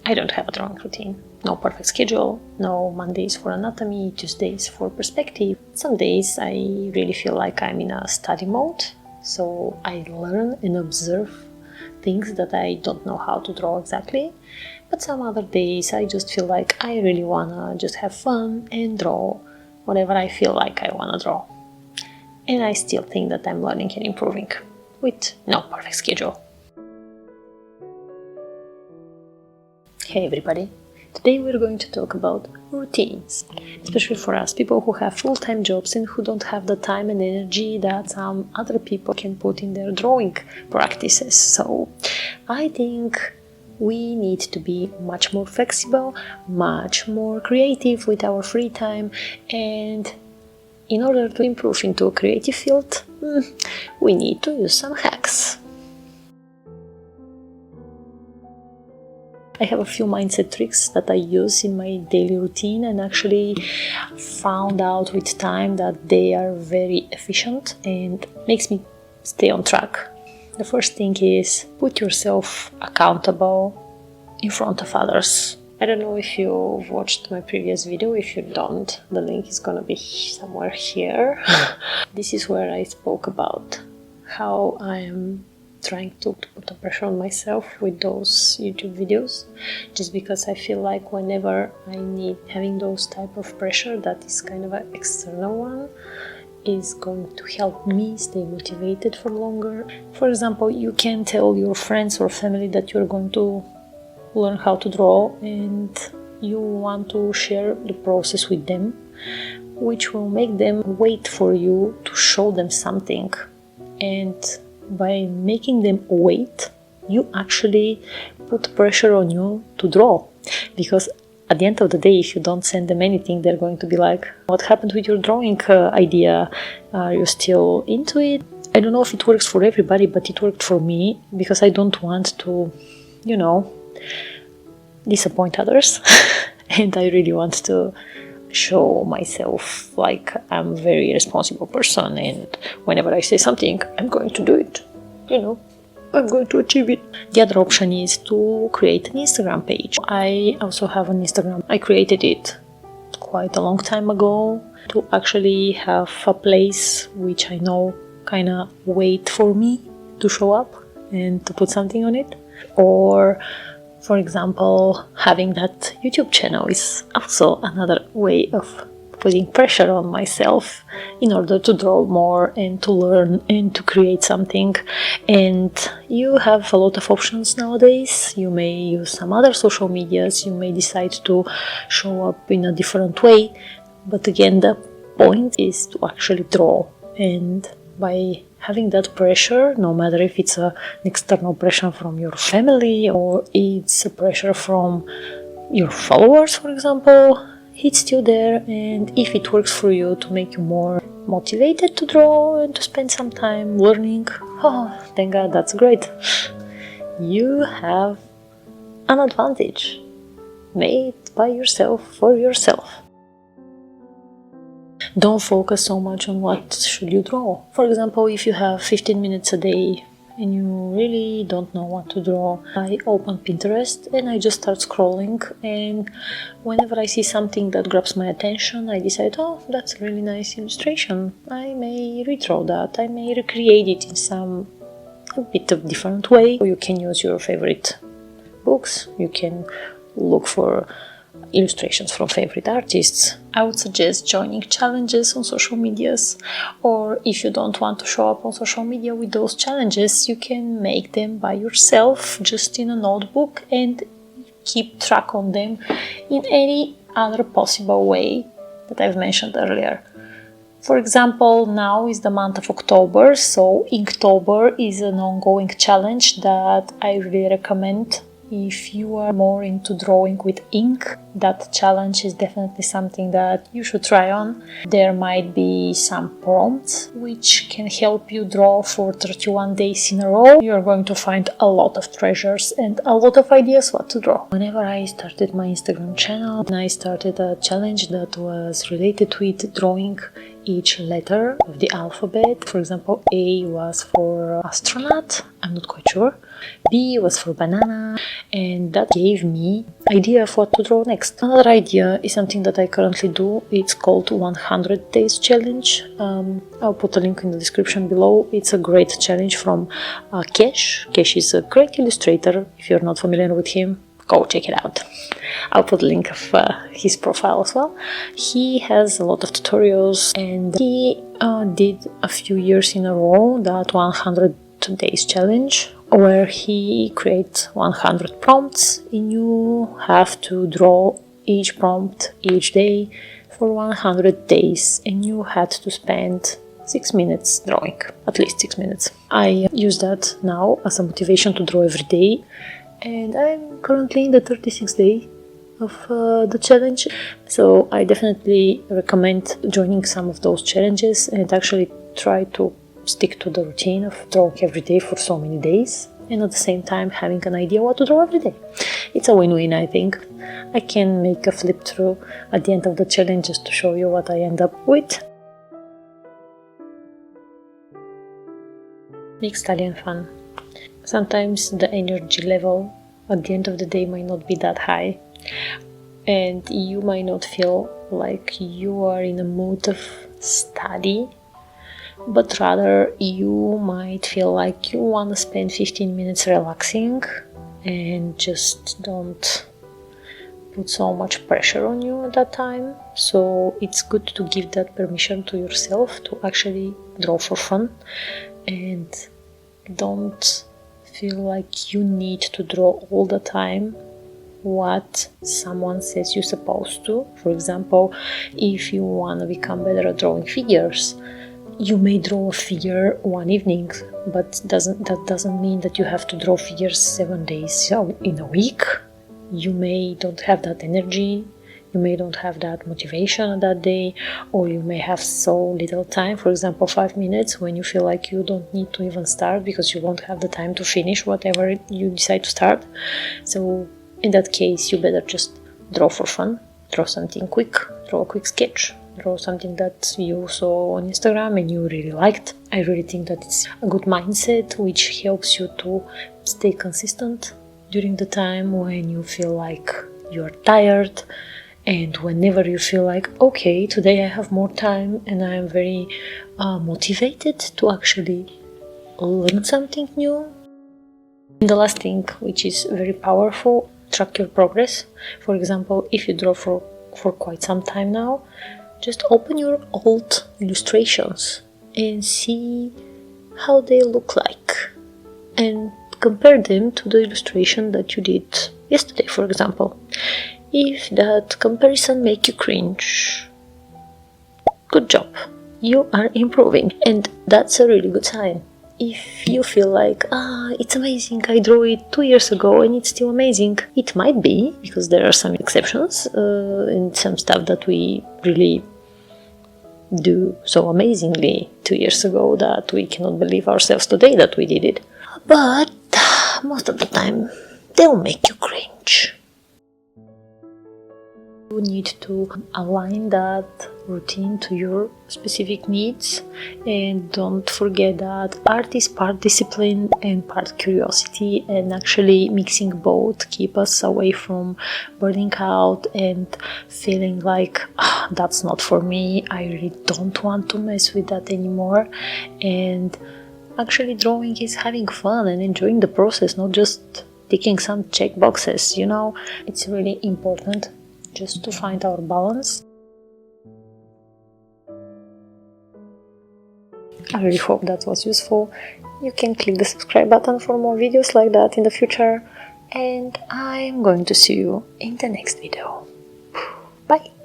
I don't have a drawing routine. No perfect schedule, no Mondays for anatomy, Tuesdays for perspective. Some days I really feel like I'm in a study mode, so I learn and observe things that I don't know how to draw exactly. But some other days I just feel like I really wanna just have fun and draw whatever I feel like I wanna draw. And I still think that I'm learning and improving with no perfect schedule. Hey everybody, today we're going to talk about routines, especially for us, people who have full-time jobs and who don't have the time and energy that some other people can put in their drawing practices. So I think we need to be much more flexible, much more creative with our free time, and in order to improve into a creative field, we need to use some hacks. I have a few mindset tricks that I use in my daily routine and actually found out with time that they are very efficient and makes me stay on track. The first thing is put yourself accountable in front of others. I don't know if you've watched my previous video. If you don't, the link is gonna be somewhere here. This is where I spoke about how I am trying to put a pressure on myself with those YouTube videos, just because I feel like whenever I need having those type of pressure that is kind of an external one, is going to help me stay motivated for longer. For example, you can tell your friends or family that you're going to learn how to draw and you want to share the process with them, which will make them wait for you to show them something. And by making them wait, you actually put pressure on you to draw, because at the end of the day, if you don't send them anything, they're going to be like, what happened with your drawing idea? Are you still into it? I don't know if it works for everybody, but it worked for me, because I don't want to, disappoint others. And I really want to show myself like I'm a very responsible person, and whenever I say something, I'm going to do it. I'm going to achieve it. The other option is to create an Instagram page. I also have an Instagram. I created it quite a long time ago to actually have a place which I know kind of wait for me to show up and to put something on it. Or for example, having that YouTube channel is also another way of putting pressure on myself in order to draw more and to learn and to create something. And you have a lot of options nowadays. You may use some other social medias, you may decide to show up in a different way, but again, the point is to actually draw. And by having that pressure, no matter if it's an external pressure from your family or it's a pressure from your followers, for example, it's still there. And if it works for you to make you more motivated to draw and to spend some time learning, thank God, that's great. You have an advantage made by yourself for yourself. Don't focus so much on what should you draw. For example, if you have 15 minutes a day and you really don't know what to draw, I open Pinterest and I just start scrolling, and whenever I see something that grabs my attention, I decide, that's a really nice illustration. I may redraw that, I may recreate it in a bit of different way. You can use your favorite books, you can look for illustrations from favorite artists. I would suggest joining challenges on social medias, or if you don't want to show up on social media with those challenges, you can make them by yourself just in a notebook and keep track on them in any other possible way that I've mentioned earlier. For example, now is the month of October, so Inktober is an ongoing challenge that I really recommend. If you are more into drawing with ink, that challenge is definitely something that you should try on. There might be some prompts which can help you draw for 31 days in a row. You're going to find a lot of treasures and a lot of ideas what to draw. Whenever I started my Instagram channel, I started a challenge that was related with drawing each letter of the alphabet. For example, A was for astronaut, I'm not quite sure. B was for banana, and that gave me idea of what to draw next. Another idea is something that I currently do. It's called 100 Days Challenge. I'll put a link in the description below. It's a great challenge from Kesh. Kesh is a great illustrator. If you're not familiar with him, go check it out. I'll put a link of his profile as well. He has a lot of tutorials, and he did a few years in a row that 100 Days Challenge, where he creates 100 prompts and you have to draw each prompt each day for 100 days, and you had to spend 6 minutes drawing, at least 6 minutes. I use that now as a motivation to draw every day, and I'm currently in the 36th day of the challenge, so I definitely recommend joining some of those challenges and actually try to stick to the routine of drawing every day for so many days, and at the same time having an idea what to draw every day. It's a win-win, I think. I can make a flip through at the end of the challenge just to show you what I end up with. Mixed Italian fun. Sometimes the energy level at the end of the day might not be that high, and you might not feel like you are in a mood of study, but rather you might feel like you want to spend 15 minutes relaxing and just don't put so much pressure on you at that time. So it's good to give that permission to yourself to actually draw for fun, and don't feel like you need to draw all the time what someone says you're supposed to. For example, if you want to become better at drawing figures, you may draw a figure one evening, but that doesn't mean that you have to draw figures 7 days in a week. You may don't have that energy, you may don't have that motivation on that day, or you may have so little time, for example 5 minutes, when you feel like you don't need to even start because you won't have the time to finish whatever you decide to start. So in that case, you better just draw for fun, draw something quick, draw a quick sketch, draw something that you saw on Instagram and you really liked. I really think that it's a good mindset which helps you to stay consistent during the time when you feel like you're tired, and whenever you feel like, okay, today I have more time and I am very motivated to actually learn something new. And the last thing, which is very powerful, track your progress. For example, if you draw for quite some time now, just open your old illustrations and see how they look like, and compare them to the illustration that you did yesterday, for example. If that comparison makes you cringe, good job, you are improving, and that's a really good sign. If you feel like, it's amazing, I drew it 2 years ago and it's still amazing, it might be, because there are some exceptions and some stuff that we really do so amazingly 2 years ago that we cannot believe ourselves today that we did it. But most of the time, they'll make you cringe. You need to align that routine to your specific needs, and don't forget that art is part discipline and part curiosity, and actually mixing both keep us away from burning out and feeling like that's not for me, I really don't want to mess with that anymore. And actually drawing is having fun and enjoying the process, not just ticking some check boxes, you know. It's really important just to find our balance. I really hope that was useful. You can click the subscribe button for more videos like that in the future, and I'm going to see you in the next video. Bye!